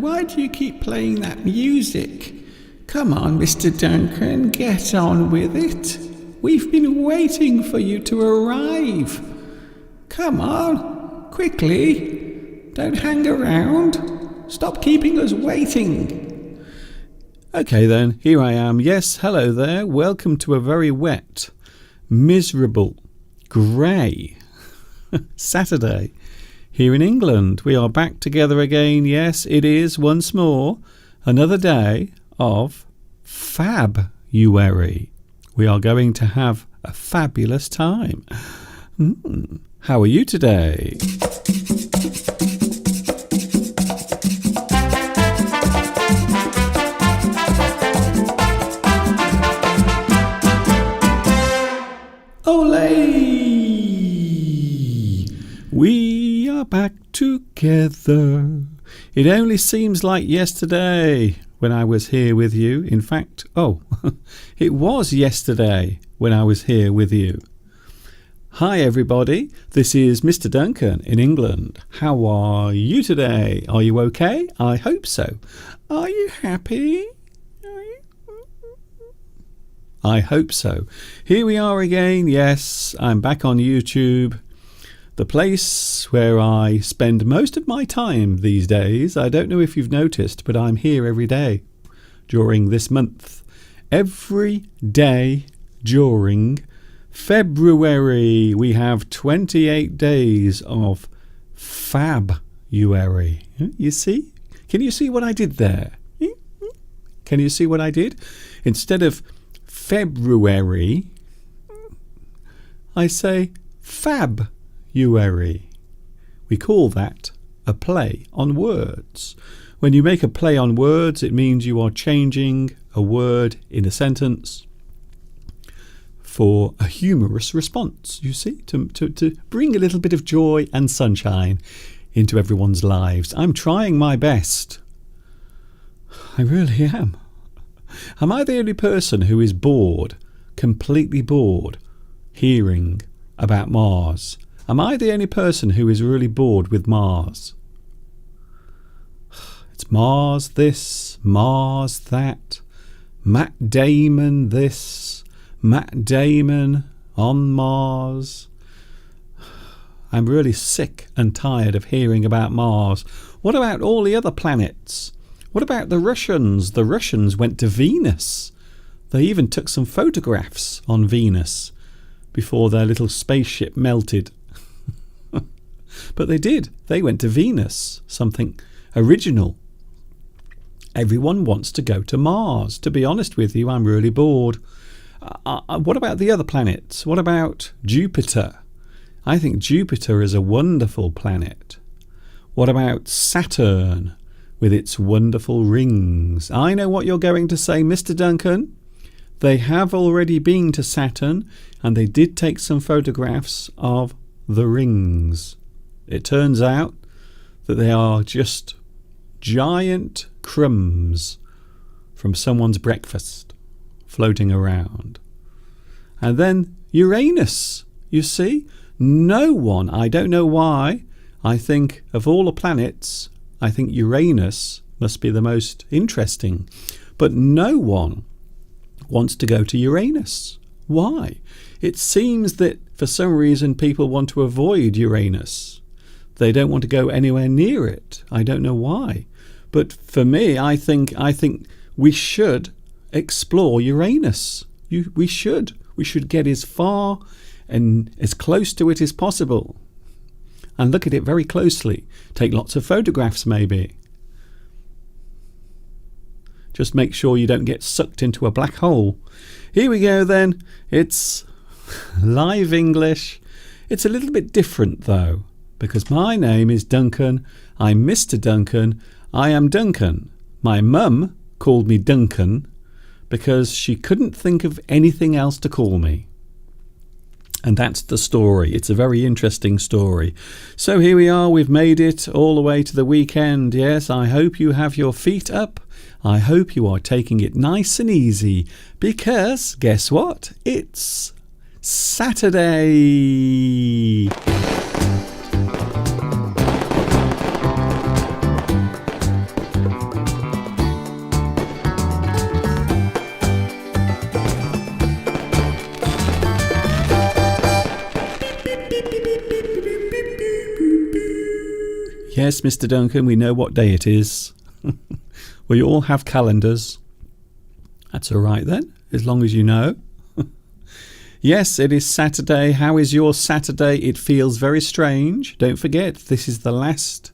why do you keep playing that music? Come on, Mr. Duncan, get on with it. We've been waiting for you to arrive. Come on, quickly. Don't hang around. Stop keeping us waiting. Okay then, here I am. Yes, hello there. Welcome to a very wet, miserable, grey Saturday here in England. We are back together again. Yes, it is once more another day of Fab-uary. We are going to have a fabulous time. How are you today? Olay! We are back together. It only seems like yesterday when I was here with you. In fact, it was yesterday when I was here with you. Hi everybody, this is Mr. Duncan in England. How are you today? Are you okay? I hope so. Are you happy? I hope so. Here we are again. Yes, I'm back on YouTube, the place where I spend most of my time these days. I don't know if you've noticed, but I'm here every day during this month. Every day during February. We have 28 days of Fab-uary. You see? Can you see what I did there? Can you see what I did? Instead of February, I say Fab-uary. We call that a play on words. When you make a play on words, it means you are changing a word in a sentence for a humorous response, you see, to bring a little bit of joy and sunshine into everyone's lives. I'm trying my best. I really am. Am I the only person who is bored, completely bored, hearing about Mars? Am I the only person who is really bored with Mars? It's Mars this, Mars that, Matt Damon this, Matt Damon on Mars. I'm really sick and tired of hearing about Mars. What about all the other planets? What about the Russians? The Russians went to Venus. They even took some photographs on Venus before their little spaceship melted. But they did. They went to Venus. Something original. Everyone wants to go to Mars. To be honest with you, I'm really bored. What about the other planets? What about Jupiter? I think Jupiter is a wonderful planet. What about Saturn with its wonderful rings? I know what you're going to say, Mr. Duncan. They have already been to Saturn and they did take some photographs of the rings. It turns out that they are just giant crumbs from someone's breakfast floating around. And then Uranus, you see, no one, I don't know why, I think of all the planets, I think Uranus must be the most interesting, but no one wants to go to Uranus. Why? It seems that for some reason people want to avoid Uranus. They don't want to go anywhere near it. I don't know why. But for me, I think we should explore Uranus. We should get as far and as close to it as possible and look at it very closely. Take lots of photographs maybe. Just make sure you don't get sucked into a black hole. Here we go then. It's live English. It's a little bit different though, because my name is Duncan. I'm Mr. Duncan. I am Duncan. My mum called me Duncan because she couldn't think of anything else to call me. And that's the story. It's a very interesting story. So here we are. We've made it all the way to the weekend. Yes, I hope you have your feet up. I hope you are taking it nice and easy because guess what? It's Saturday. Yes, Mr. Duncan, we know what day it is. We all have calendars. That's all right then, as long as you know. Yes, it is Saturday. How is your Saturday? It feels very strange. Don't forget, this is the last,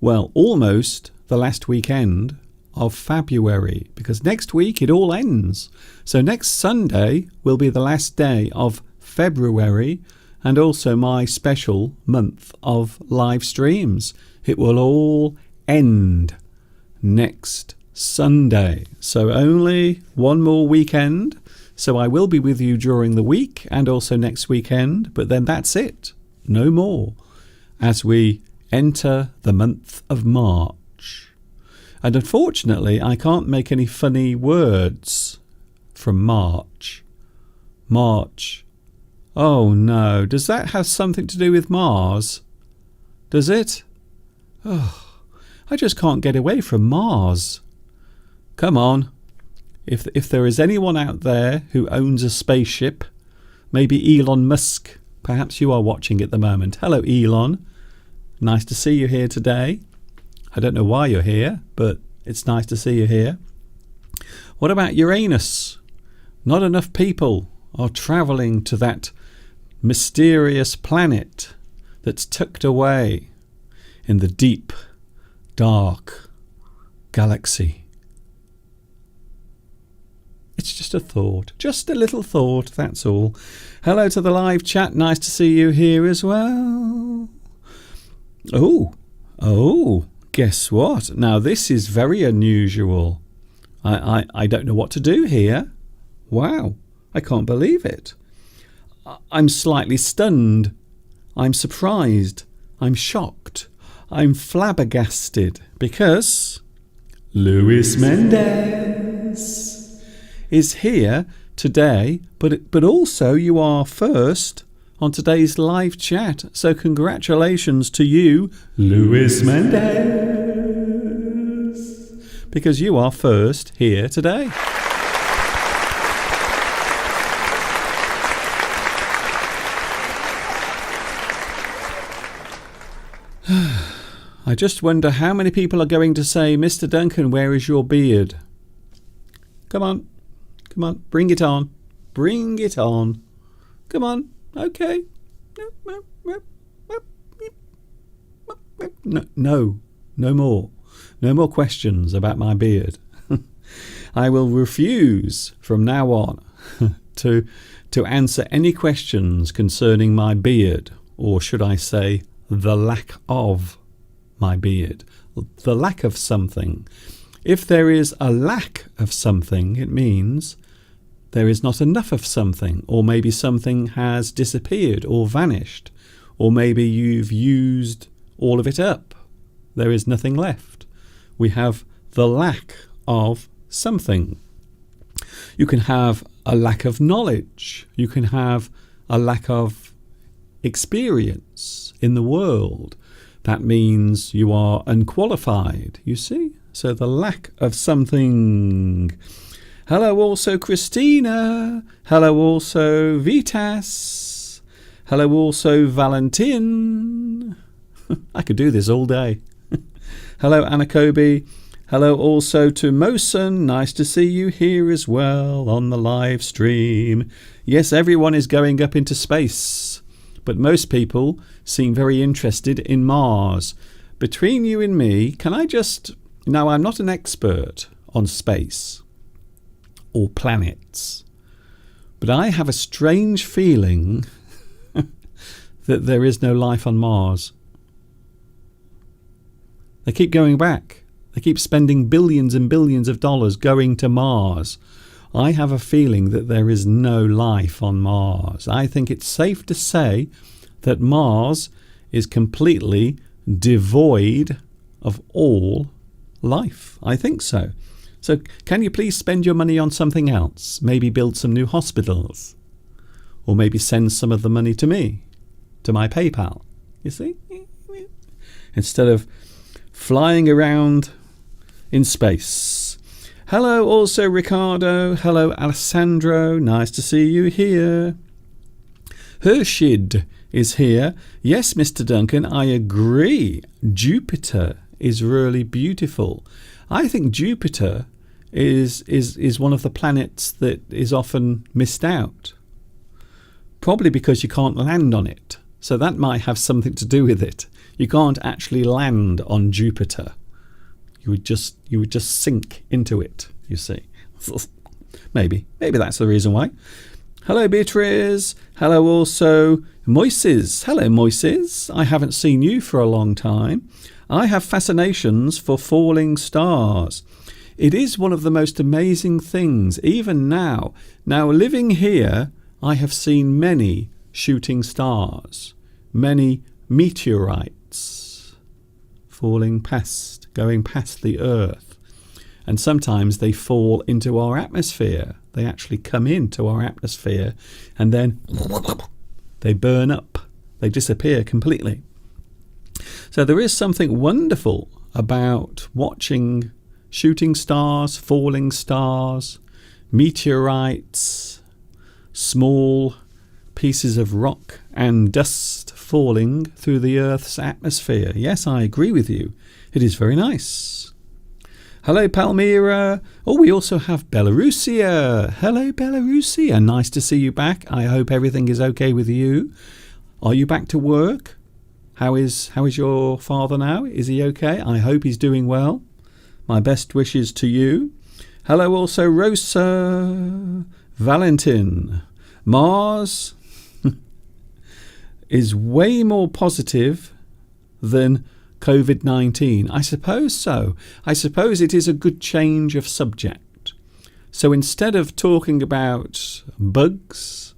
well, almost the last weekend of February, because next week it all ends. So next Sunday will be the last day of February, and also my special month of live streams. It will all end next Sunday. So only one more weekend. So I will be with you during the week and also next weekend, but then that's it. No more as we enter the month of March. And unfortunately, I can't make any funny words from March. March. Oh no, does that have something to do with Mars? Does it? Oh, I just can't get away from Mars. Come on. If there is anyone out there who owns a spaceship, maybe Elon Musk, perhaps you are watching at the moment. Hello, Elon. Nice to see you here today. I don't know why you're here, but it's nice to see you here. What about Uranus? Not enough people are travelling to that mysterious planet that's tucked away in the deep, dark galaxy. It's just a thought, just a little thought, that's all. Hello to the live chat, nice to see you here as well. Oh, guess what? Now this is very unusual. I don't know what to do here. Wow, I can't believe it. I'm slightly stunned. I'm surprised. I'm shocked. I'm flabbergasted because Luis Mendez is here today, but also you are first on today's live chat. So congratulations to you, Luis Mendez, because you are first here today. I just wonder how many people are going to say, Mr. Duncan, where is your beard? Come on, bring it on. Bring it on. Come on, okay. No more. No more questions about my beard. I will refuse from now on to answer any questions concerning my beard, or should I say the lack of my beard, the lack of something. If there is a lack of something, it means there is not enough of something, or maybe something has disappeared or vanished, or maybe you've used all of it up. There is nothing left. We have the lack of something. You can have a lack of knowledge. You can have a lack of experience in the world. That means you are unqualified, you see? So the lack of something. Hello also Christina. Hello also Vitas. Hello also Valentin. I could do this all day. Hello Anakobi. Hello also to Mosen. Nice to see you here as well on the live stream. Yes, everyone is going up into space, but most people seem very interested in Mars. Between you and me, can I just... Now, I'm not an expert on space or planets, but I have a strange feeling that there is no life on Mars. They keep going back. They keep spending billions and billions of dollars going to Mars. I have a feeling that there is no life on Mars. I think it's safe to say that Mars is completely devoid of all life. I think so. So can you please spend your money on something else? Maybe build some new hospitals. Or maybe send some of the money to me, to my PayPal. You see? Instead of flying around in space. Hello also Ricardo. Hello Alessandro. Nice to see you here. Hershid is here. Yes, Mr. Duncan, I agree. Jupiter is really beautiful. I think Jupiter is one of the planets that is often missed out. Probably because you can't land on it. So that might have something to do with it. You can't actually land on Jupiter. You would just sink into it, you see. Maybe that's the reason why. Hello, Beatrice. Hello also, Moises. Hello, Moises. I haven't seen you for a long time. I have fascinations for falling stars. It is one of the most amazing things, even now. Now, living here, I have seen many shooting stars, many meteorites falling past, going past the Earth. And sometimes they fall into our atmosphere. They actually come into our atmosphere and then they burn up. They disappear completely. So there is something wonderful about watching shooting stars, falling stars, meteorites, small pieces of rock and dust falling through the Earth's atmosphere. Yes, I agree with you. It is very nice. Hello, Palmyra. Oh, we also have Belarusia. Hello, Belarusia. Nice to see you back. I hope everything is okay with you. Are you back to work? How is your father now? Is he okay? I hope he's doing well. My best wishes to you. Hello, also Rosa. Valentin. Mars is way more positive than COVID-19. I suppose so. I suppose it is a good change of subject. So instead of talking about bugs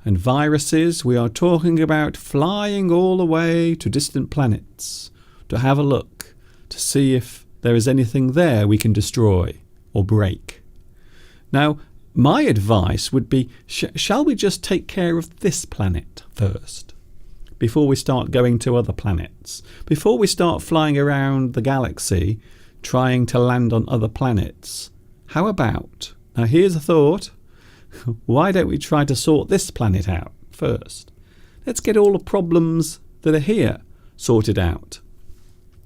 and viruses, we are talking about flying all the way to distant planets to have a look, to see if there is anything there we can destroy or break. Now, my advice would be, shall we just take care of this planet first, before we start going to other planets, before we start flying around the galaxy, trying to land on other planets? How about, now here's a thought, why don't we try to sort this planet out first? Let's get all the problems that are here sorted out.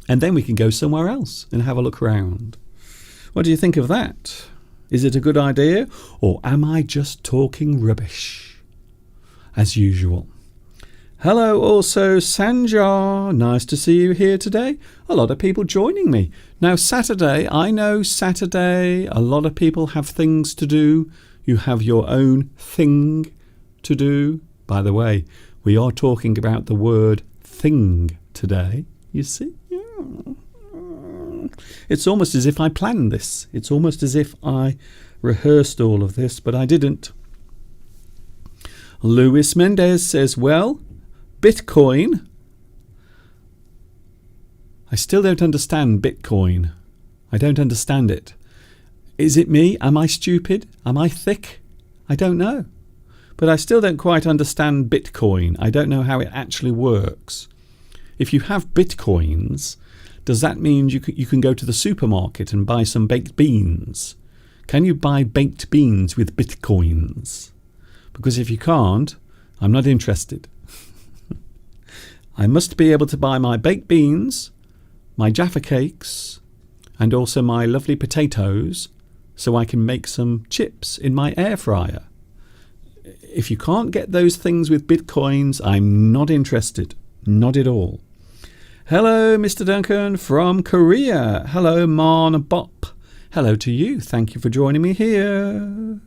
And then we can go somewhere else and have a look around. What do you think of that? Is it a good idea? Or am I just talking rubbish? As usual. Hello also, Sanjar. Nice to see you here today. A lot of people joining me. Now Saturday, I know Saturday, a lot of people have things to do. You have your own thing to do. By the way, we are talking about the word thing today. You see? It's almost as if I planned this. It's almost as if I rehearsed all of this, but I didn't. Luis Mendez says, well, Bitcoin. I still don't understand Bitcoin. I don't understand it. Is it me? Am I stupid? Am I thick? I don't know. But I still don't quite understand Bitcoin. I don't know how it actually works. If you have Bitcoins, does that mean you can go to the supermarket and buy some baked beans? Can you buy baked beans with Bitcoins? Because if you can't, I'm not interested. I must be able to buy my baked beans, my Jaffa cakes, and also my lovely potatoes, so I can make some chips in my air fryer. If you can't get those things with Bitcoins, I'm not interested. Not at all. Hello, Mr. Duncan from Korea. Hello, Marn Bop. Hello to you. Thank you for joining me here.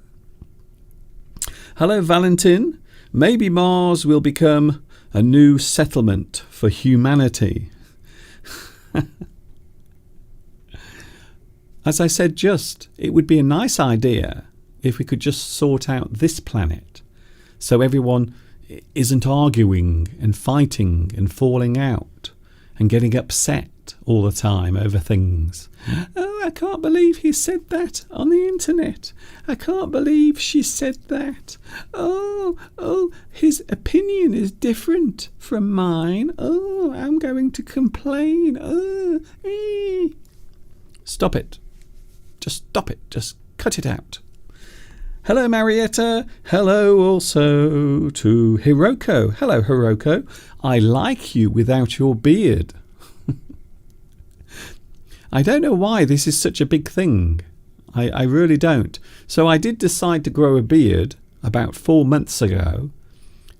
Hello, Valentin. Maybe Mars will become a new settlement for humanity. As I said it would be a nice idea if we could just sort out this planet so everyone isn't arguing and fighting and falling out and getting upset all the time over things. Oh, I can't believe he said that on the internet. I can't believe she said that. Oh, his opinion is different from mine. Oh, I'm going to complain. Stop it. Just stop it. Just cut it out. Hello, Marietta. Hello also to Hiroko. Hello, Hiroko. I like you without your beard. I don't know why this is such a big thing. I really don't. So I did decide to grow a beard about 4 months ago.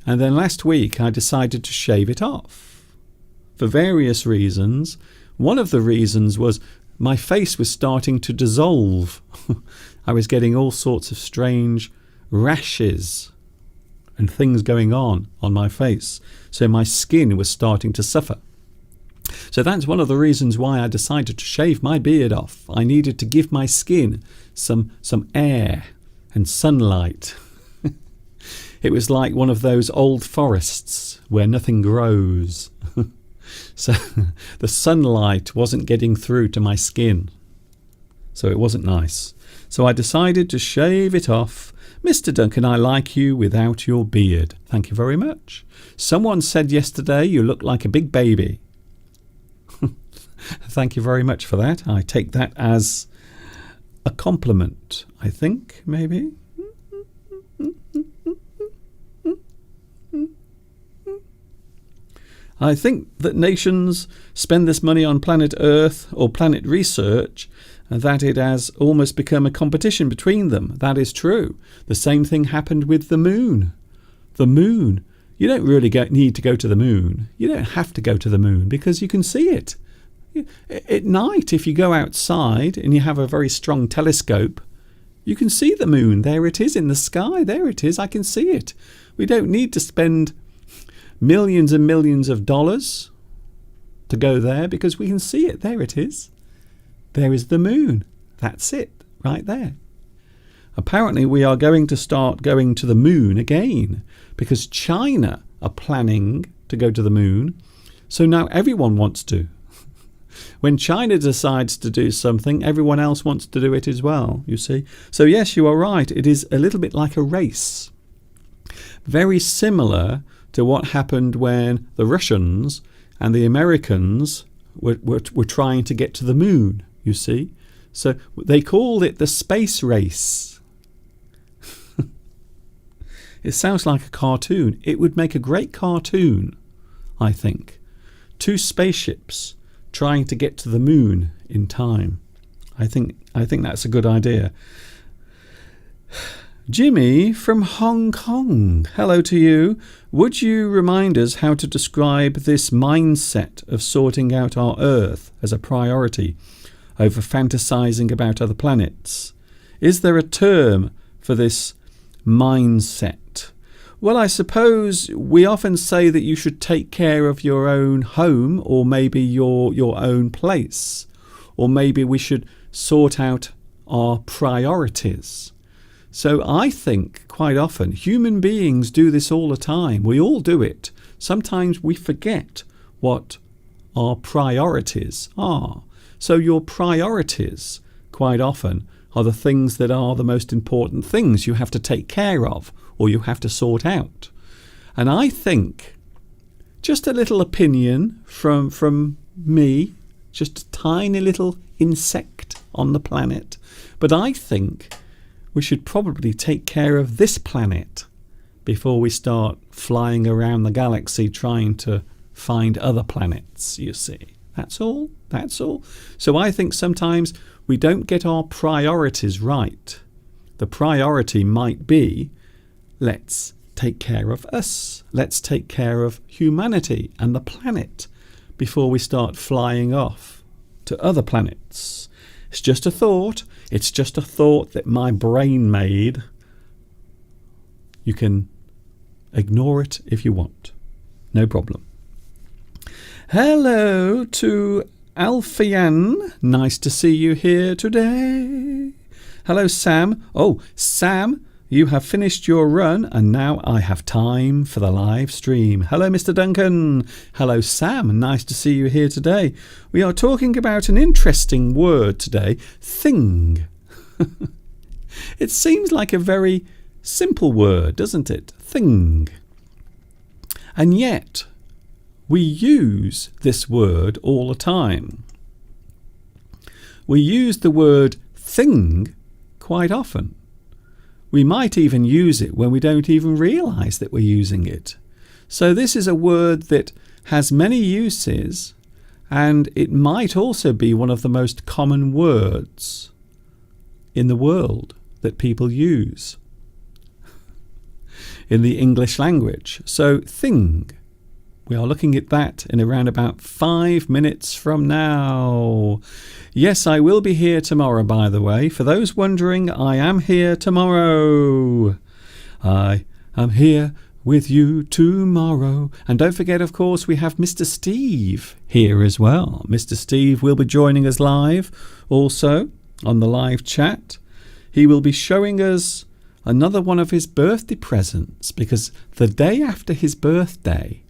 And then last week I decided to shave it off for various reasons. One of the reasons was my face was starting to dissolve. I was getting all sorts of strange rashes and things going on my face. So my skin was starting to suffer. So that's one of the reasons why I decided to shave my beard off. I needed to give my skin some air and sunlight. It was like one of those old forests where nothing grows. So the sunlight wasn't getting through to my skin. So it wasn't nice. So I decided to shave it off. Mr. Duncan, I like you without your beard. Thank you very much. Someone said yesterday you look like a big baby. Thank you very much for that. I take that as a compliment, I think, maybe. I think that nations spend this money on planet Earth or planet research, and that it has almost become a competition between them. That is true. The same thing happened with the moon. The moon. You don't really need to go to the moon. You don't have to go to the moon because you can see it. At night, if you go outside and you have a very strong telescope, you can see the moon. There it is in the sky. There it is. I can see it. We don't need to spend millions and millions of dollars to go there because we can see it. There it is. There is the moon. That's it, right there. Apparently, we are going to start going to the moon again because China are planning to go to the moon. So now everyone wants to. When China decides to do something, everyone else wants to do it as well, you see. So yes, you are right. It is a little bit like a race. Very similar to what happened when the Russians and the Americans were trying to get to the moon, you see. So they called it the space race. It sounds like a cartoon. It would make a great cartoon, I think. 2 spaceships trying to get to the moon in time. I think that's a good idea. Jimmy from Hong Kong, hello to you. Would you remind us how to describe this mindset of sorting out our Earth as a priority over fantasizing about other planets? Is there a term for this mindset? Well, I suppose we often say that you should take care of your own home or maybe your own place. Or maybe we should sort out our priorities. So I think quite often human beings do this all the time. We all do it. Sometimes we forget what our priorities are. So your priorities quite often are the things that are the most important things you have to take care of or you have to sort out. And I think, just a little opinion from me, just a tiny little insect on the planet, but I think we should probably take care of this planet before we start flying around the galaxy trying to find other planets, you see. That's all. So I think sometimes we don't get our priorities right. The priority might be, let's take care of us. Let's take care of humanity and the planet before we start flying off to other planets. It's just a thought. It's just a thought that my brain made. You can ignore it if you want. No problem. Hello to Alfian. Nice to see you here today. Hello, Sam. Oh, Sam, you have finished your run and now I have time for the live stream. Hello, Mr. Duncan. Hello, Sam. Nice to see you here today. We are talking about an interesting word today, thing. It seems like a very simple word, doesn't it? Thing. And yet, we use this word all the time. We use the word thing quite often. We might even use it when we don't even realize that we're using it. So this is a word that has many uses, and it might also be one of the most common words in the world that people use in the English language. So thing. We are looking at that in around about 5 minutes from now. Yes, I will be here tomorrow, by the way. For those wondering, I am here tomorrow. I am here with you tomorrow. And don't forget, of course, we have Mr. Steve here as well. Mr. Steve will be joining us live also on the live chat. He will be showing us another one of his birthday presents, because the day after his birthday,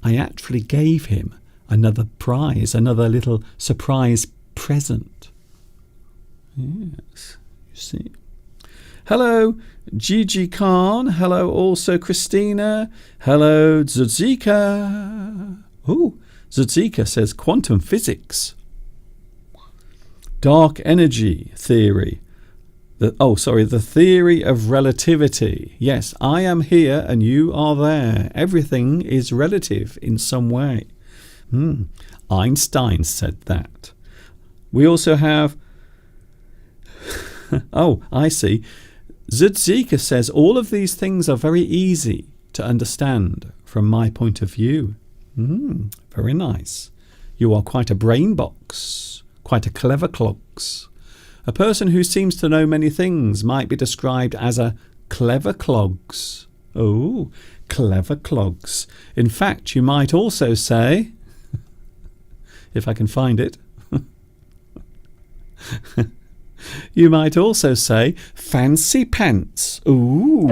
I actually gave him another prize, another little surprise present. Yes, you see. Hello, Gigi Khan. Hello, also Christina. Hello, Zudzika. Oh, Zudzika says quantum physics. Dark energy theory. The theory of relativity. Yes, I am here and you are there. Everything is relative in some way. Einstein said that. We also have... oh, I see. Zudzika says all of these things are very easy to understand from my point of view. Very nice. You are quite a brain box, quite a clever clogs. A person who seems to know many things might be described as a clever clogs. Oh, clever clogs. In fact, you might also say, if I can find it, you might also say fancy pants. Ooh.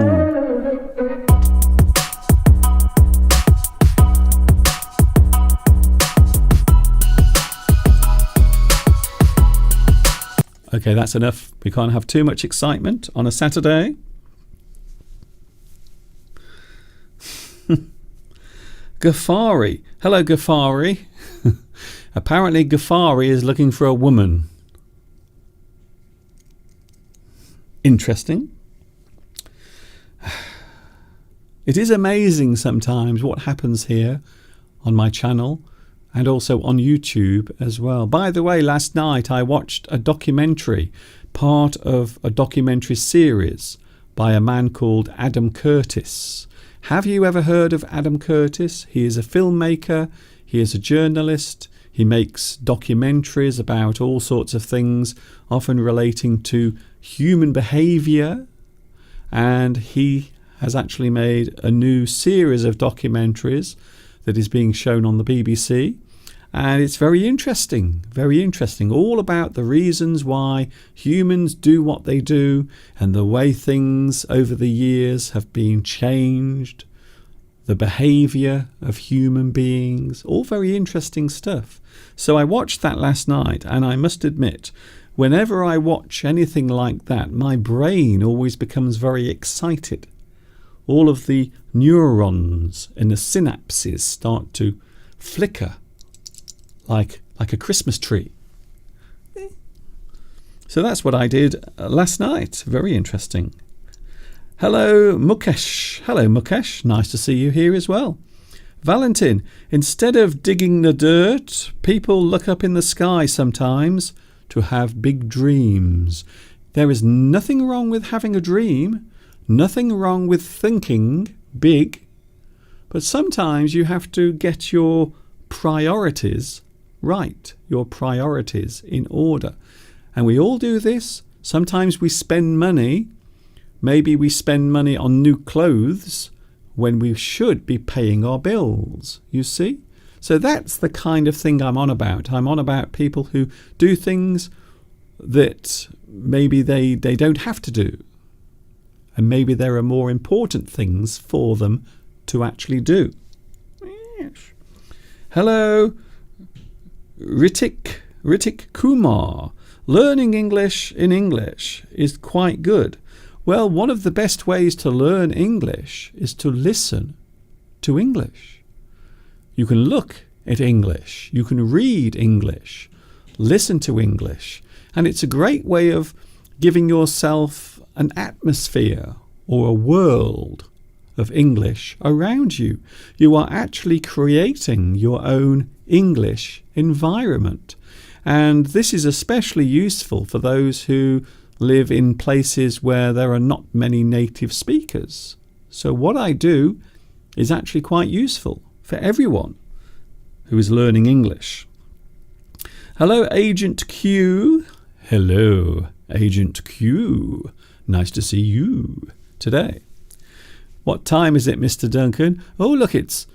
Okay, that's enough. We can't have too much excitement on a Saturday. Ghaffari. Hello, Ghaffari. Apparently, Ghaffari is looking for a woman. Interesting. It is amazing sometimes what happens here on my channel and also on YouTube as well. By the way, last night I watched a documentary, part of a documentary series by a man called Adam Curtis. Have you ever heard of Adam Curtis? He is a filmmaker, he is a journalist, he makes documentaries about all sorts of things, often relating to human behaviour, and he has actually made a new series of documentaries that is being shown on the BBC. And it's very interesting, all about the reasons why humans do what they do and the way things over the years have been changed, the behaviour of human beings, all very interesting stuff. So I watched that last night, and I must admit, whenever I watch anything like that, my brain always becomes very excited. All of the neurons in the synapses start to flicker like a Christmas tree. So that's what I did last night. Very interesting. Hello, Mukesh. Hello, Mukesh. Nice to see you here as well. Valentin, instead of digging the dirt, people look up in the sky sometimes to have big dreams. There is nothing wrong with having a dream, nothing wrong with thinking big, but sometimes you have to get your priorities right, your priorities in order. And we all do this. Sometimes we spend money. Maybe we spend money on new clothes when we should be paying our bills, you see? So that's the kind of thing I'm on about. I'm on about people who do things that maybe they don't have to do. And maybe there are more important things for them to actually do. Yes. Hello, Ritik Kumar. Learning English in English is quite good. Well, one of the best ways to learn English is to listen to English. You can look at English, you can read English, listen to English, and it's a great way of giving yourself an atmosphere or a world of English around you. You are actually creating your own English environment. And this is especially useful for those who live in places where there are not many native speakers. So what I do is actually quite useful for everyone who is learning English. Hello, Agent Q. Hello, Agent Q. Nice to see you today. What time is it, Mr. Duncan? Oh, look, it's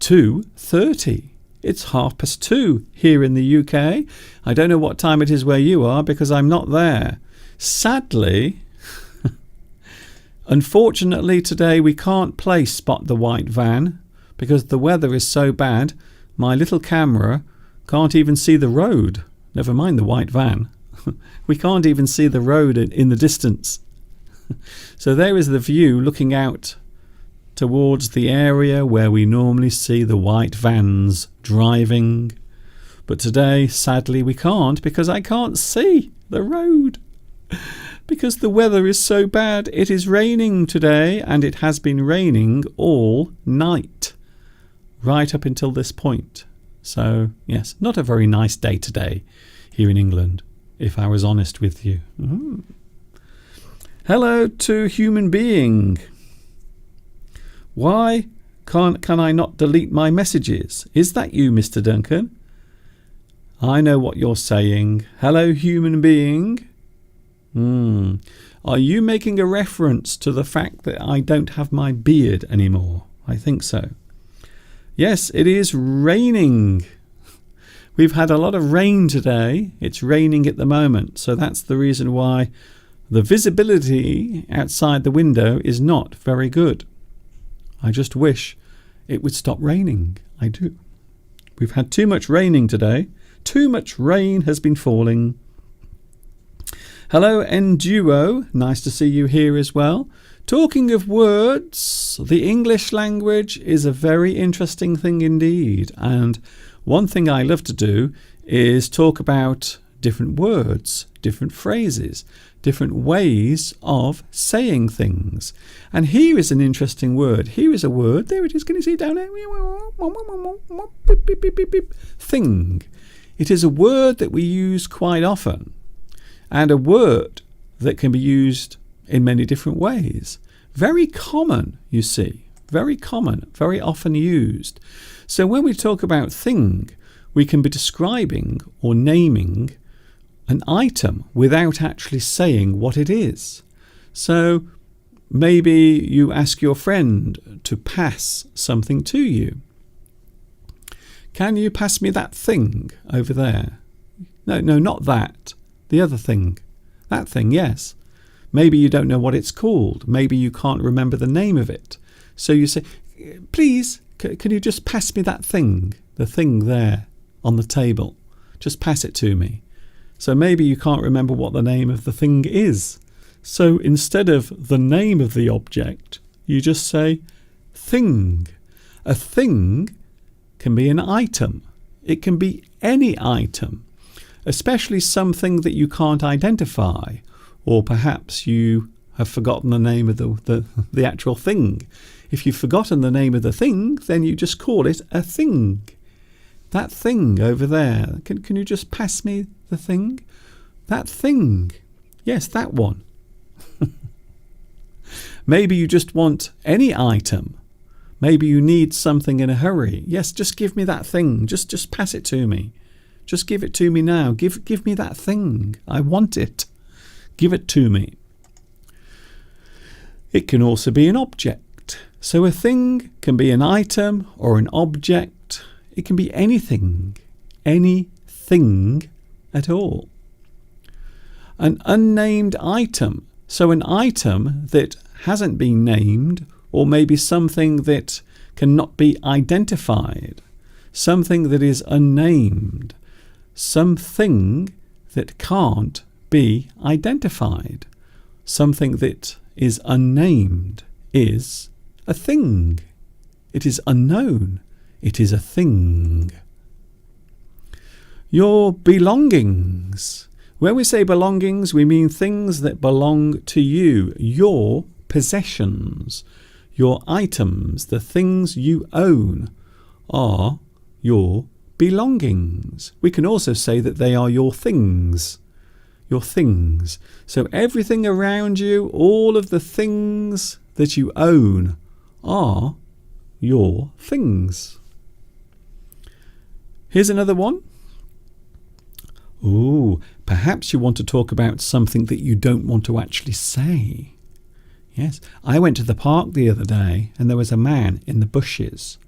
2:30. It's 2:30 here in the UK. I don't know what time it is where you are because I'm not there. Sadly, unfortunately today we can't play Spot the White Van because the weather is so bad. My little camera can't even see the road. Never mind the white van. We can't even see the road in the distance. So there is the view looking out towards the area where we normally see the white vans driving. But today, sadly, we can't because I can't see the road. Because the weather is so bad. It is raining today, and it has been raining all night, right up until this point. So, yes, not a very nice day today here in England, if I was honest with you. Hello to human being. Why can I not delete my messages? Is that you, Mr. Duncan? I know what you're saying. Hello, human being. Are you making a reference to the fact that I don't have my beard anymore? I think so. Yes, it is raining. We've had a lot of rain today. It's raining at the moment. So that's the reason why the visibility outside the window is not very good. I just wish it would stop raining. I do. We've had too much raining today. Too much rain has been falling. Hello, Enduo. Nice to see you here as well. Talking of words, the English language is a very interesting thing indeed. And one thing I love to do is talk about different words, different phrases, different ways of saying things. And here is an interesting word. Here is a word. There it is. Can you see it down there? Thing. It is a word that we use quite often, and a word that can be used in many different ways. Very common, you see. Very common, very often used. So when we talk about thing, we can be describing or naming an item without actually saying what it is. So maybe you ask your friend to pass something to you. Can you pass me that thing over there? No, not that. The other thing. That thing, yes. Maybe you don't know what it's called. Maybe you can't remember the name of it. So you say, please, can you just pass me that thing? The thing there on the table. Just pass it to me. So maybe you can't remember what the name of the thing is. So instead of the name of the object, you just say thing. A thing can be an item. It can be any item, especially something that you can't identify, or perhaps you have forgotten the name of the actual thing. If you've forgotten the name of the thing, then you just call it a thing. That thing over there, can you just pass me the thing? That thing. Yes, that one. Maybe you just want any item. Maybe you need something in a hurry. Yes, just give me that thing. Just pass it to me. Just give it to me now. Give me that thing. I want it. Give it to me. It can also be an object. So a thing can be an item or an object. It can be anything. Anything at all. An unnamed item. So an item that hasn't been named, or maybe something that cannot be identified. Something that is unnamed. Something that can't be identified. Something that is unnamed is a thing. It is unknown. It is a thing. Your belongings. When we say belongings, we mean things that belong to you, your possessions, your items, the things you own are your belongings. We can also say that they are your things. Your things. So everything around you, all of the things that you own are your things. Here's another one. Ooh, perhaps you want to talk about something that you don't want to actually say. Yes, I went to the park the other day and there was a man in the bushes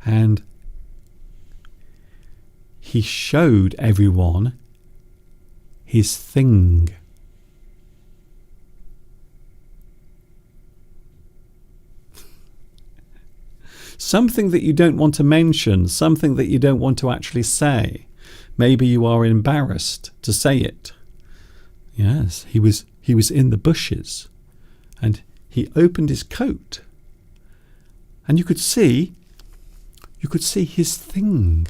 and he showed everyone his thing. Something that you don't want to mention, something that you don't want to actually say. Maybe you are embarrassed to say it. Yes, he was in the bushes and he opened his coat and you could see his thing.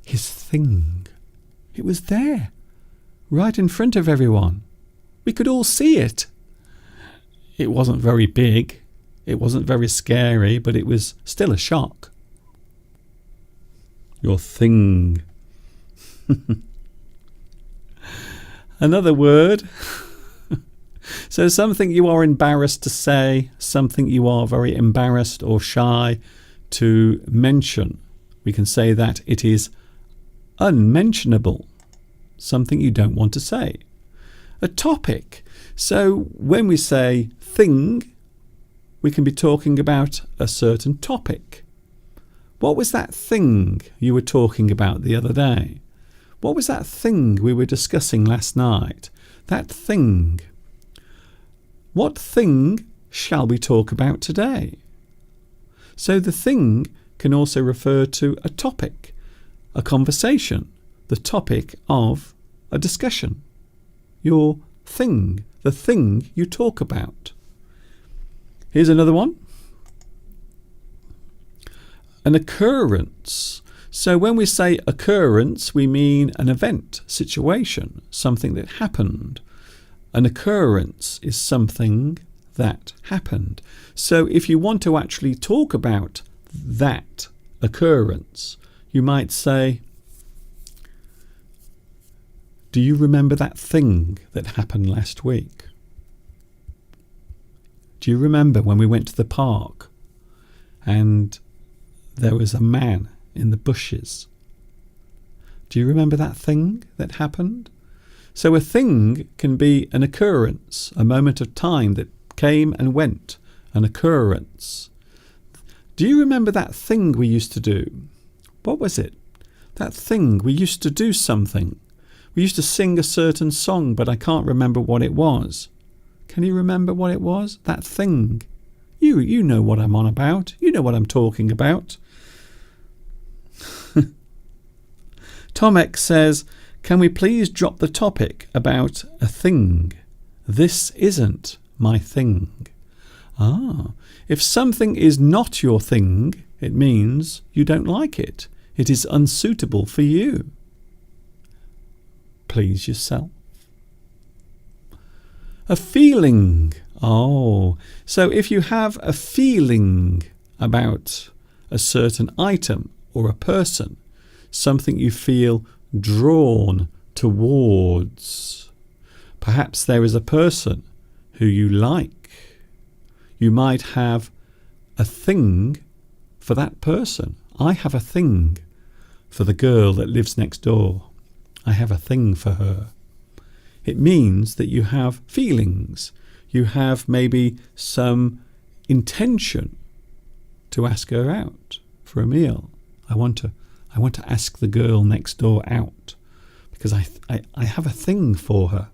His thing. It was there, right in front of everyone. We could all see it. It wasn't very big. It wasn't very scary, but it was still a shock. Your thing. Another word. So something you are embarrassed to say, something you are very embarrassed or shy to mention. We can say that it is unmentionable, something you don't want to say. A topic. So when we say thing, we can be talking about a certain topic. What was that thing you were talking about the other day? What was that thing we were discussing last night? That thing. What thing shall we talk about today? So the thing can also refer to a topic, a conversation, the topic of a discussion. Your thing, the thing you talk about. Here's another one. An occurrence. So when we say occurrence, we mean an event, situation, something that happened. An occurrence is something that happened. So if you want to actually talk about that occurrence, you might say, do you remember that thing that happened last week? Do you remember when we went to the park and there was a man in the bushes? Do you remember that thing that happened? So a thing can be an occurrence, a moment of time that came and went, an occurrence. Do you remember that thing we used to do? What was it? That thing, we used to do something. We used to sing a certain song, but I can't remember what it was. Can you remember what it was? That thing. You know what I'm on about. You know what I'm talking about. Tom X says, can we please drop the topic about a thing? This isn't my thing. If something is not your thing, it means you don't like it. It is unsuitable for you. Please yourself. A feeling. So if you have a feeling about a certain item or a person, something you feel drawn towards. Perhaps there is a person who you like. You might have a thing for that person. I have a thing for the girl that lives next door. I have a thing for her. It means that you have feelings. You have maybe some intention to ask her out for a meal. I want to ask the girl next door out because I have a thing for her.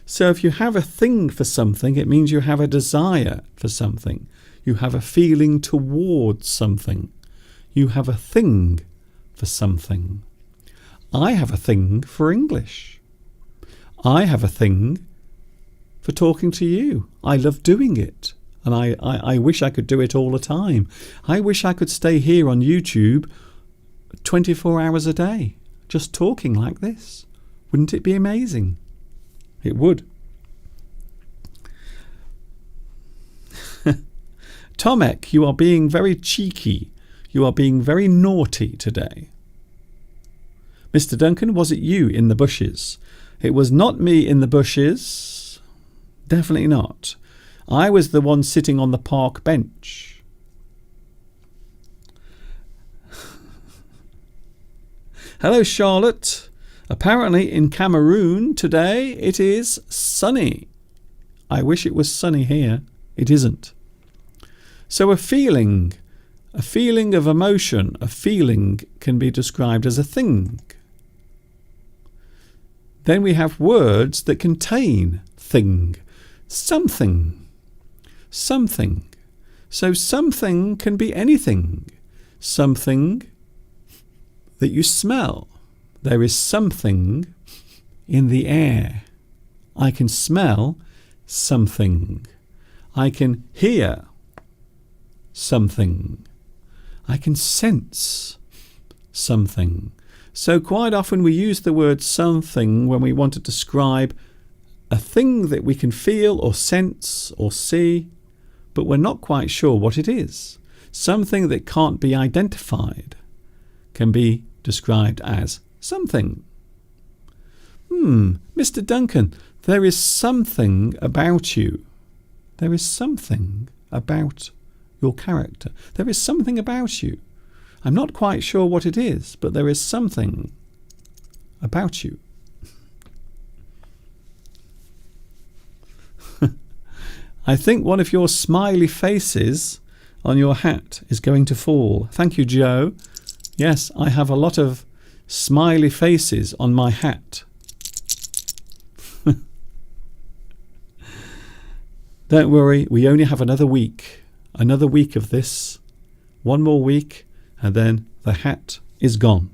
So if you have a thing for something, it means you have a desire for something. You have a feeling towards something. You have a thing for something. I have a thing for English. I have a thing for talking to you. I love doing it. And I wish I could do it all the time. I wish I could stay here on YouTube 24 hours a day, just talking like this Wouldn't it be amazing? It would. Tomek, you are being very cheeky. You are being very naughty today. Mr. Duncan, was it you in the bushes? It was not me in the bushes. Definitely not. I was the one sitting on the park bench. Hello, Charlotte. Apparently in Cameroon today it is sunny. I wish it was sunny here. It isn't. So a feeling of emotion, a feeling can be described as a thing. Then we have words that contain thing, something, something. So something can be anything. Something that you smell. There is something in the air. I can smell something. I can hear something. I can sense something. So quite often we use the word something when we want to describe a thing that we can feel or sense or see, but we're not quite sure what it is. Something that can't be identified can be described as something. Mr. Duncan, there is something about you. There is something about your character. There is something about you. I'm not quite sure what it is, but there is something about you. I think one of your smiley faces on your hat is going to fall. Thank you, Joe. Yes, I have a lot of smiley faces on my hat. Don't worry, we only have another week. Another week of this. One more week, and then the hat is gone.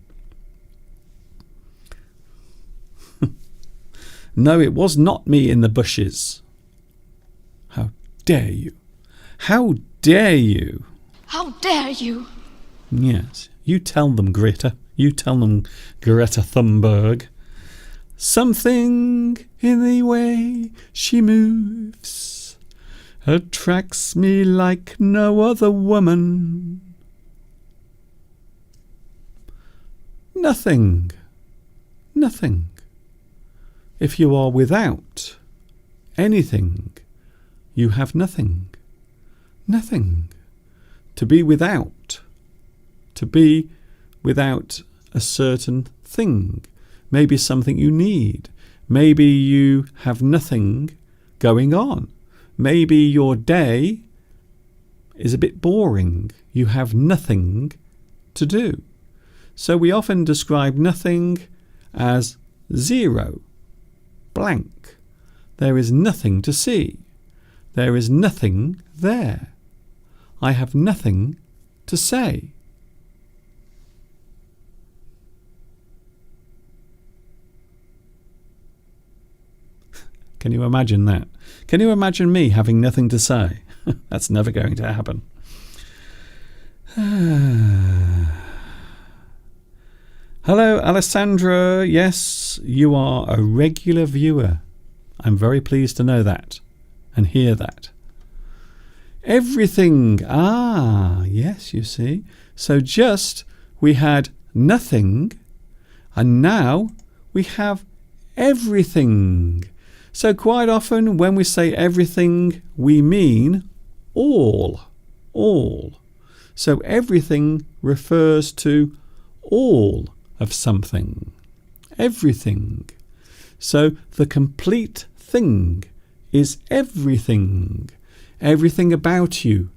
No, it was not me in the bushes. How dare you? How dare you? How dare you? Yes, you tell them, Greta. You tell them, Greta Thunberg. Something in the way she moves attracts me like no other woman. Nothing. Nothing. If you are without anything, you have nothing. Nothing. To be without. To be without a certain thing. Maybe something you need. Maybe you have nothing going on. Maybe your day is a bit boring. You have nothing to do. So we often describe nothing as zero, blank. There is nothing to see. There is nothing there. I have nothing to say. Can you imagine that? Can you imagine me having nothing to say? That's never going to happen. Hello, Alessandra. Yes, you are a regular viewer. I'm very pleased to know that and hear that. Everything. Ah, yes, you see. So just we had nothing, and now we have everything. So quite often when we say everything, we mean all. All. So everything refers to all of something. Everything. So the complete thing is everything. Everything about you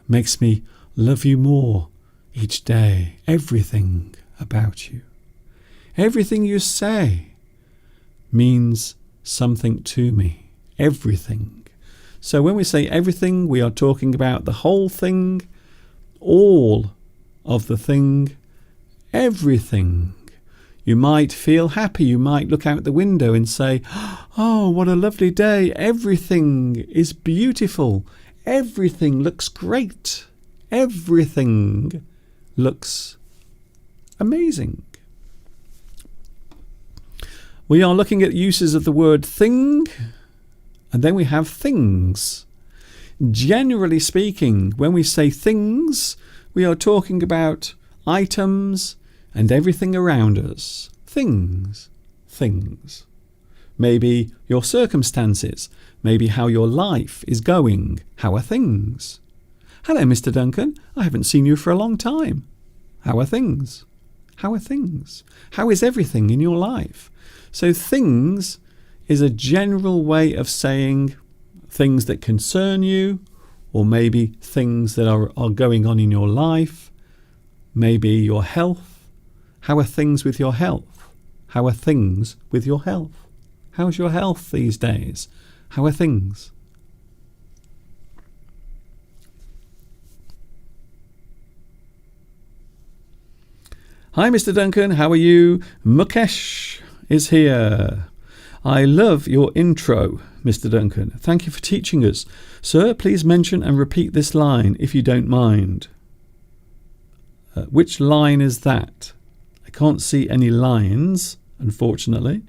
makes me love you more each day. Everything about you. Everything you say means something to me. Everything. So when we say everything, we are talking about the whole thing, all of the thing, everything. You might feel happy. You might look out the window and say, oh, what a lovely day. Everything is beautiful. Everything looks great. Everything looks amazing. We are looking at uses of the word thing, and then we have things. Generally speaking, when we say things, we are talking about items and everything around us. Things. Things. Maybe your circumstances. Maybe how your life is going. How are things? Hello, Mr. Duncan. I haven't seen you for a long time. How are things? How are things? How is everything in your life? So things is a general way of saying things that concern you, or maybe things that are going on in your life, maybe your health. How are things with your health? How are things with your health? How's your health these days? How are things? Hi, Mr. Duncan. How are you? Mukesh is here. I love your intro, Mr. Duncan. Thank you for teaching us. Sir, please mention and repeat this line if you don't mind. Which line is that? I can't see any lines, unfortunately.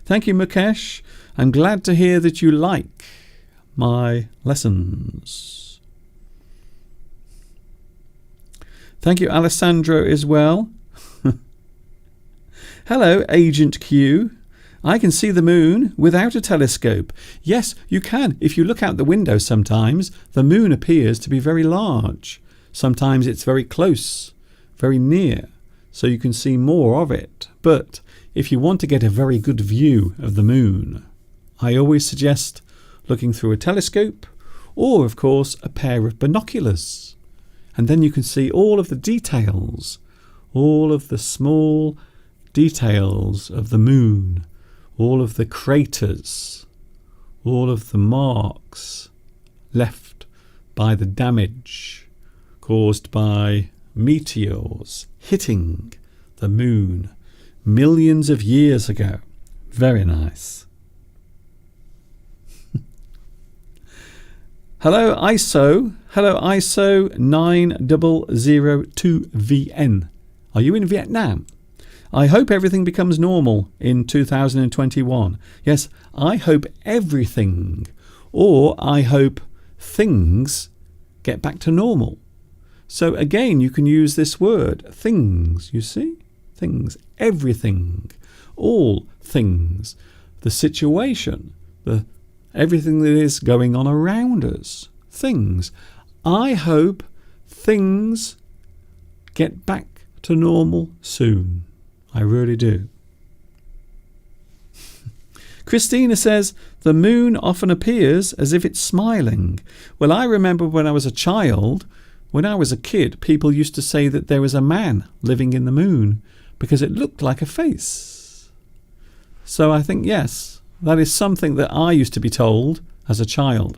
Thank you, Mukesh. I'm glad to hear that you like my lessons. Thank you, Alessandro, as well. Hello, Agent Q. I can see the moon without a telescope. Yes, you can. If you look out the window sometimes, the moon appears to be very large. Sometimes it's very close, very near, so you can see more of it. But if you want to get a very good view of the moon, I always suggest looking through a telescope or, of course, a pair of binoculars. And then you can see all of the details, all of the small details of the moon, all of the craters, all of the marks left by the damage caused by meteors hitting the moon millions of years ago. Very nice. Hello ISO 9002VN. Are you in Vietnam? I hope everything becomes normal in 2021. Yes, I hope everything, or I hope things get back to normal. So again, you can use this word, things, you see? Things, everything, all things, the situation, everything that is going on around us, things. I hope things get back to normal soon. I really do. Christina says, the moon often appears as if it's smiling. Well, I remember when I was a child, when I was a kid, people used to say that there was a man living in the moon because it looked like a face. So I think, yes, that is something that I used to be told as a child.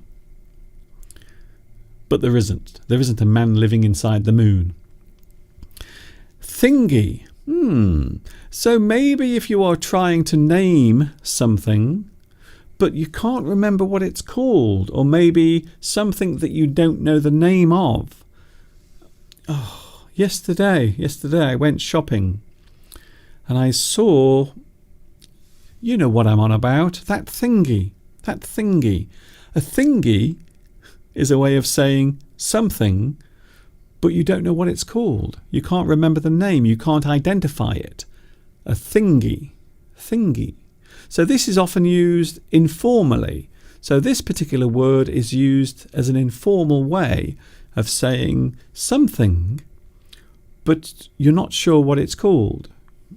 But there isn't. There isn't a man living inside the moon. Thingy. So maybe if you are trying to name something, but you can't remember what it's called, or maybe something that you don't know the name of. Oh, yesterday I went shopping and I saw, you know what I'm on about, that thingy. A thingy is a way of saying something, but you don't know what it's called. You can't remember the name. You can't identify it. A thingy. So this is often used informally. So this particular word is used as an informal way of saying something, but you're not sure what it's called.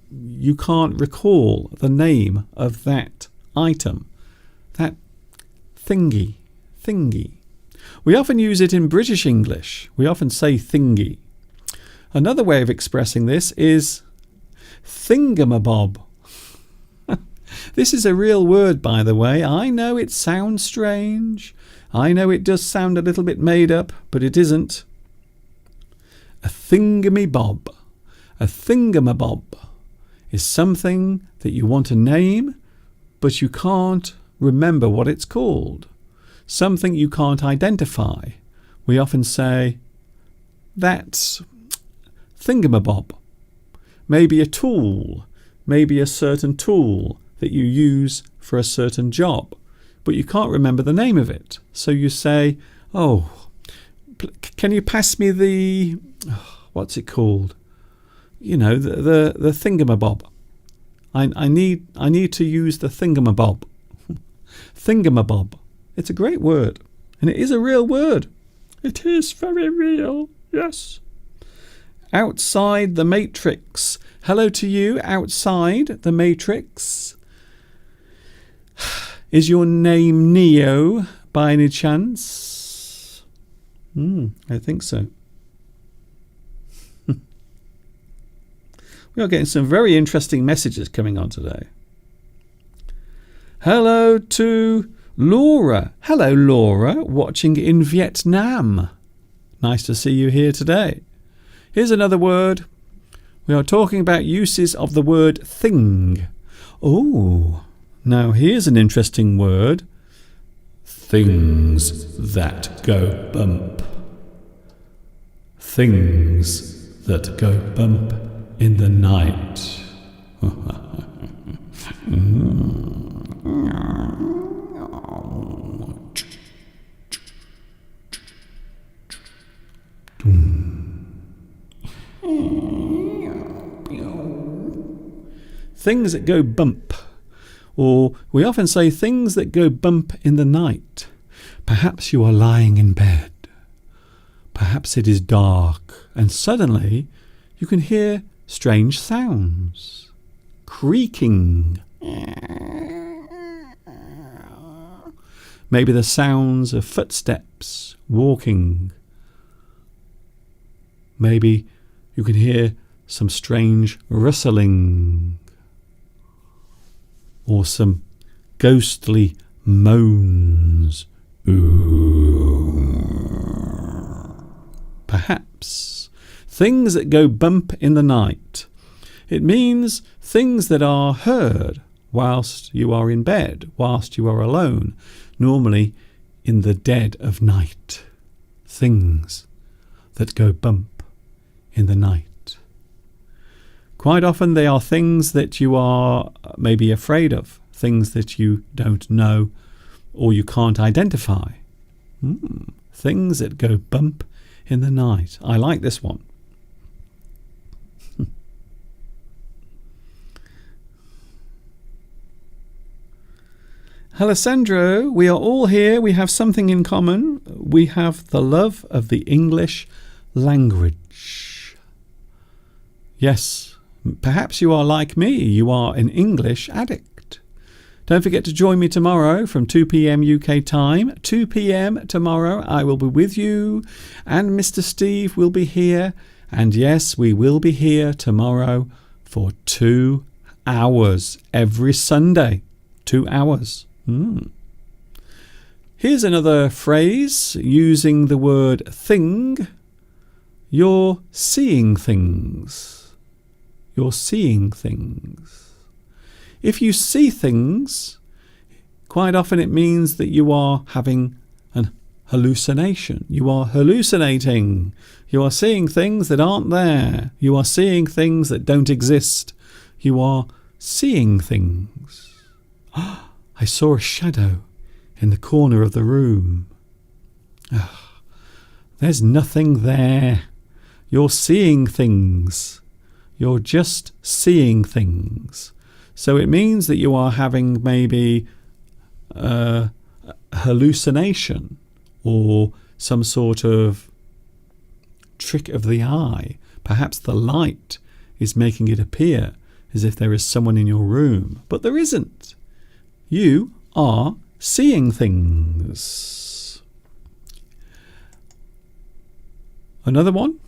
You can't recall the name of that item. That thingy. We often use it in British English. We often say thingy. Another way of expressing this is thingamabob. This is a real word, by the way. I know it sounds strange. I know it does sound a little bit made up, but it isn't. A thingamabob. A thingamabob is something that you want to name, but you can't remember what it's called. Something you can't identify. We often say, that's thingamabob. Maybe a tool, maybe a certain tool, that you use for a certain job, but you can't remember the name of it. So you say, can you pass me the, what's it called? The thingamabob. I need to use the thingamabob. Thingamabob. It's a great word. And it is a real word. It is very real. Yes. Outside the matrix. Hello to you outside the matrix. Is your name Neo by any chance? I think so. We are getting some very interesting messages coming on today. Hello to Laura. Hello, Laura, watching in Vietnam. Nice to see you here today. Here's another word. We are talking about uses of the word thing. Oh, now here's an interesting word. Things that go bump. Things that go bump in the night. Things that go bump, or we often say things that go bump in the night. Perhaps you are lying in bed. Perhaps it is dark, and suddenly you can hear strange sounds. Creaking. Maybe the sounds of footsteps walking. Maybe you can hear some strange rustling. Or some ghostly moans. Ooh. Perhaps things that go bump in the night. It means things that are heard whilst you are in bed, whilst you are alone, normally in the dead of night. Things that go bump in the night. Quite often they are things that you are maybe afraid of, things that you don't know or you can't identify. Things that go bump in the night. I like this one. Alessandro, we are all here. We have something in common. We have the love of the English language. Yes. Perhaps you are like me. You are an English addict. Don't forget to join me tomorrow from 2 p.m. UK time. 2 p.m. tomorrow I will be with you, and Mr. Steve will be here. And yes, we will be here tomorrow for 2 hours every Sunday. 2 hours. Here's another phrase using the word thing. You're seeing things. You're seeing things. If you see things, quite often it means that you are having an hallucination. You are hallucinating. You are seeing things that aren't there. You are seeing things that don't exist. You are seeing things. I saw a shadow in the corner of the room. There's nothing there. You're seeing things. You're just seeing things. So it means that you are having maybe a hallucination or some sort of trick of the eye. Perhaps the light is making it appear as if there is someone in your room, but there isn't. You are seeing things. Another one.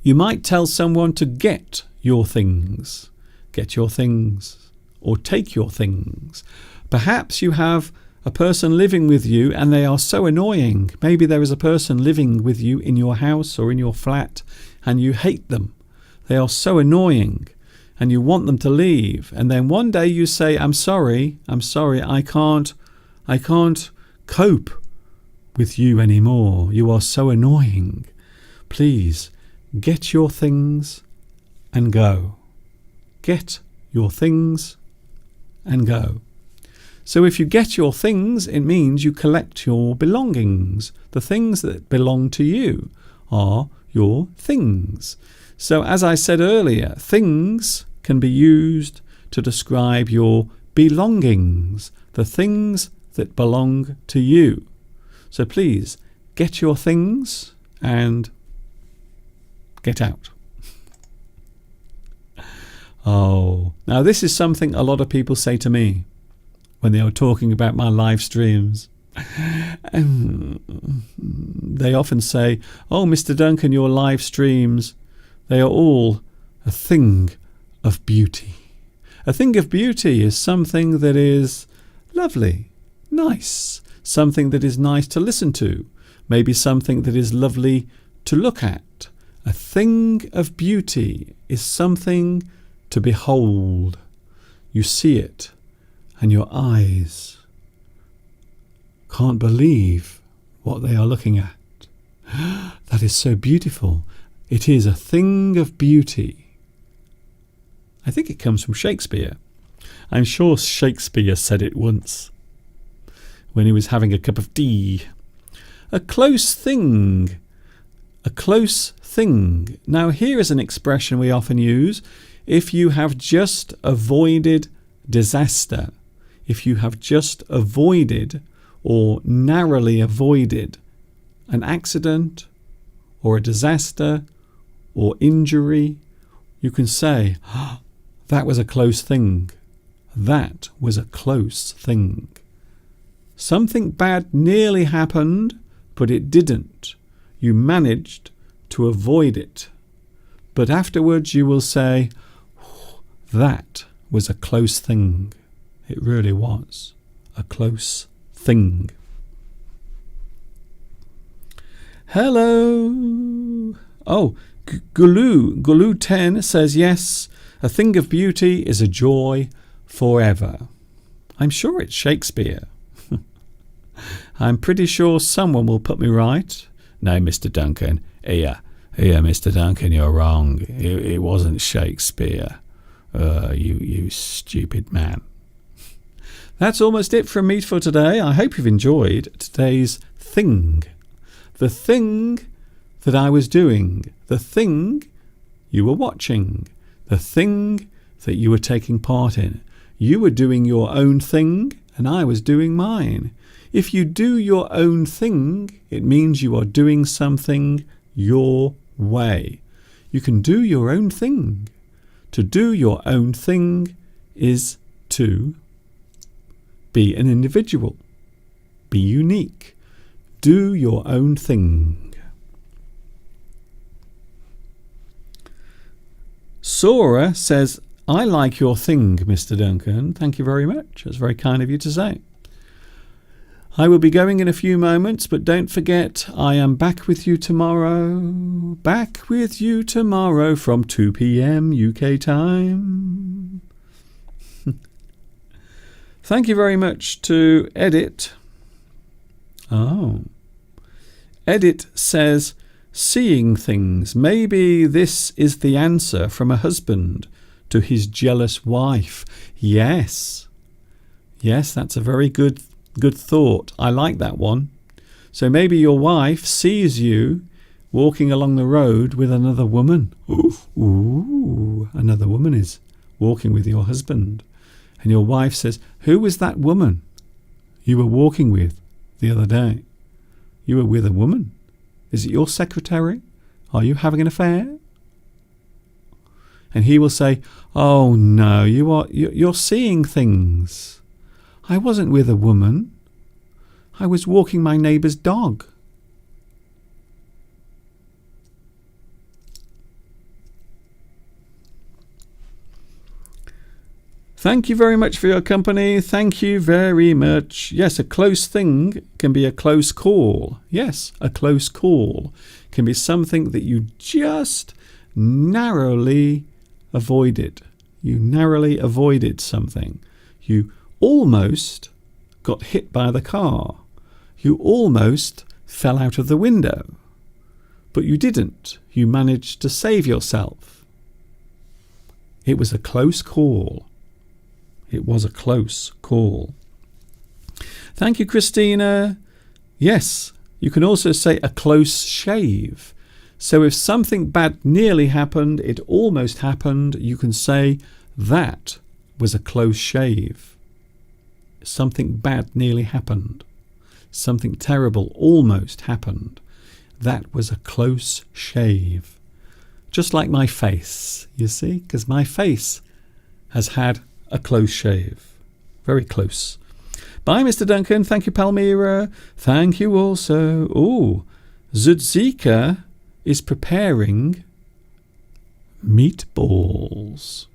You might tell someone to get your things. Get your things. Or take your things. Perhaps you have a person living with you and they are so annoying. Maybe there is a person living with you in your house or in your flat and you hate them. They are so annoying and you want them to leave. And then one day you say, I'm sorry, I can't cope with you anymore. You are so annoying. Please get your things and go. Get your things and go. So if you get your things, it means you collect your belongings. The things that belong to you are your things. So as I said earlier, things can be used to describe your belongings, the things that belong to you. So please get your things and get out. Oh, now this is something a lot of people say to me when they are talking about my live streams. They often say, "Oh, Mr. Duncan, your live streams, they are all a thing of beauty." A thing of beauty is something that is lovely, nice, something that is nice to listen to, maybe something that is lovely to look at. A thing of beauty is something to behold. You see it, and your eyes can't believe what they are looking at. That is so beautiful. It is a thing of beauty. I think it comes from Shakespeare. I'm sure Shakespeare said it once when he was having a cup of tea. A close thing. A close thing. Now here is an expression we often use if you have just avoided disaster. If you have just avoided or narrowly avoided an accident or a disaster or injury, you can say, "Oh, that was a close thing. That was a close thing." Something bad nearly happened, but it didn't. You managed to avoid it. But afterwards you will say, "Oh, that was a close thing." It really was a close thing. Hello. Oh, Gulu 10 says, yes, a thing of beauty is a joy forever. I'm sure it's Shakespeare. I'm pretty sure someone will put me right. No, Mr. Duncan. Here, Mr. Duncan, you're wrong. It wasn't Shakespeare. You stupid man. That's almost it from me for today. I hope you've enjoyed today's thing. The thing that I was doing. The thing you were watching. The thing that you were taking part in. You were doing your own thing and I was doing mine. If you do your own thing, it means you are doing something your way. You can do your own thing. To do your own thing is to be an individual. Be unique. Do your own thing. Sora says, I like your thing, Mr. Duncan. Thank you very much. That's very kind of you to say. I will be going in a few moments, but don't forget, I am back with you tomorrow. Back with you tomorrow from 2 p.m. UK time. Thank you very much to Edit. Oh. Edit says, seeing things. Maybe this is the answer from a husband to his jealous wife. Yes. Yes, that's a very good thought. I like that one. So maybe your wife sees you walking along the road with another woman. Ooh, another woman is walking with your husband. And your wife says, who was that woman you were walking with the other day? You were with a woman. Is it your secretary? Are you having an affair? And he will say, oh no, you're seeing things. I wasn't with a woman. I was walking my neighbour's dog. Thank you very much for your company. Thank you very much. Yes, a close thing can be a close call. Yes, a close call can be something that you just narrowly avoided. You narrowly avoided something. You almost got hit by the car. You almost fell out of the window. But you didn't. You managed to save yourself. It was a close call. It was a close call. Thank you, Christina. Yes, you can also say a close shave. So if something bad nearly happened, it almost happened, you can say that was a close shave. Something bad nearly happened. Something terrible almost happened. That was a close shave. Just like my face, you see, because my face has had a close shave. Very close. Bye, Mr. Duncan. Thank you, Palmyra. Thank you also. Oh, Zudzika is preparing meatballs.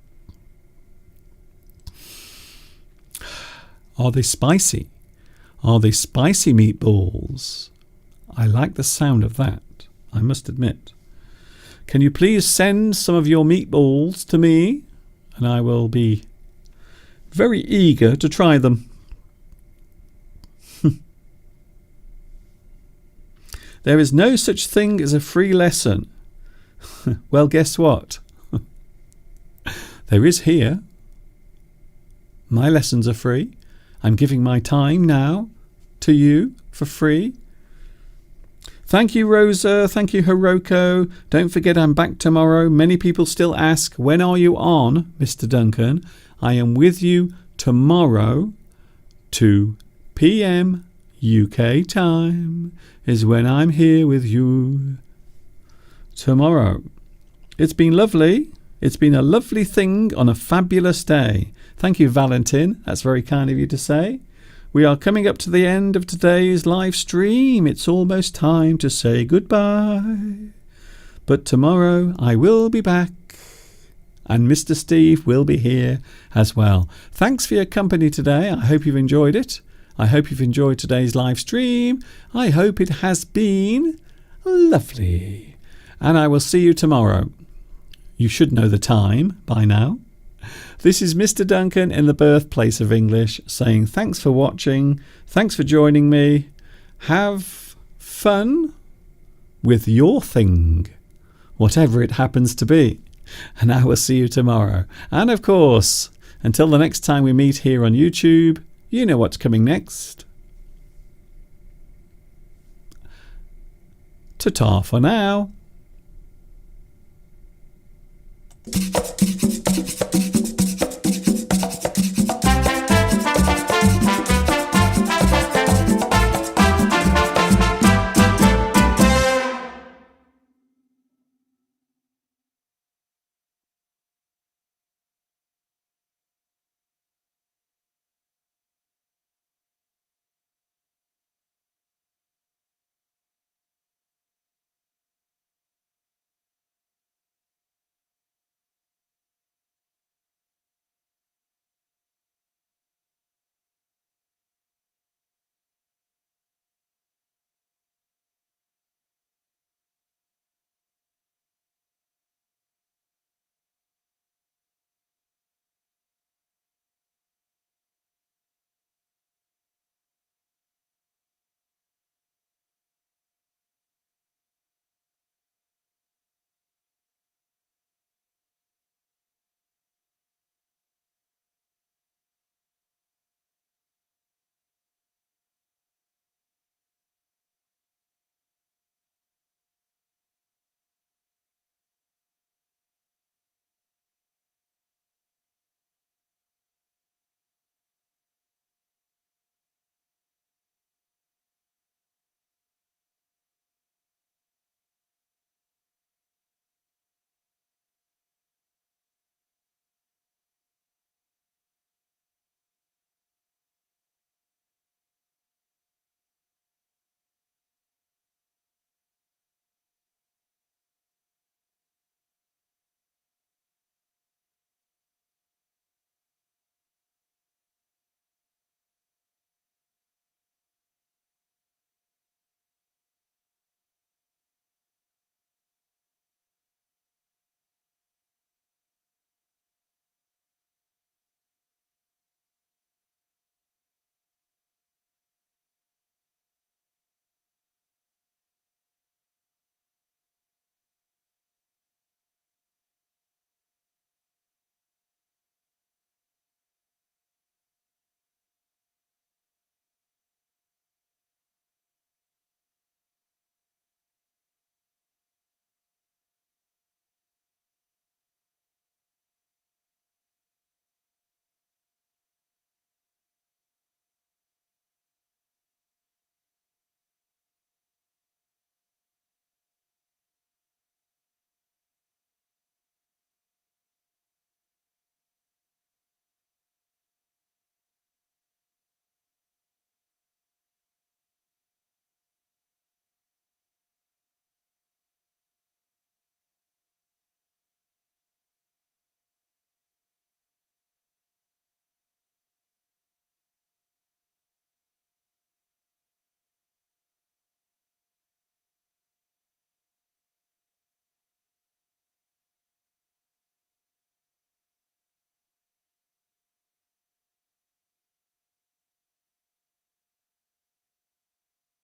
Are they spicy? Are they spicy meatballs? I like the sound of that, I must admit. Can you please send some of your meatballs to me? And I will be very eager to try them. There is no such thing as a free lesson. Well, guess what? There is here. My lessons are free. I'm giving my time now to you for free. Thank you, Rosa. Thank you, Hiroko. Don't forget I'm back tomorrow. Many people still ask, when are you on, Mr. Duncan? I am with you tomorrow, 2 p.m. UK time is when I'm here with you tomorrow. It's been lovely. It's been a lovely thing on a fabulous day. Thank you, Valentin. That's very kind of you to say. We are coming up to the end of today's live stream. It's almost time to say goodbye. But tomorrow I will be back. And Mr. Steve will be here as well. Thanks for your company today. I hope you've enjoyed it. I hope you've enjoyed today's live stream. I hope it has been lovely. And I will see you tomorrow. You should know the time by now. This is Mr. Duncan in the birthplace of English saying thanks for watching. Thanks for joining me. Have fun with your thing, whatever it happens to be. And I will see you tomorrow. And of course, until the next time we meet here on YouTube, you know what's coming next. Ta-ta for now.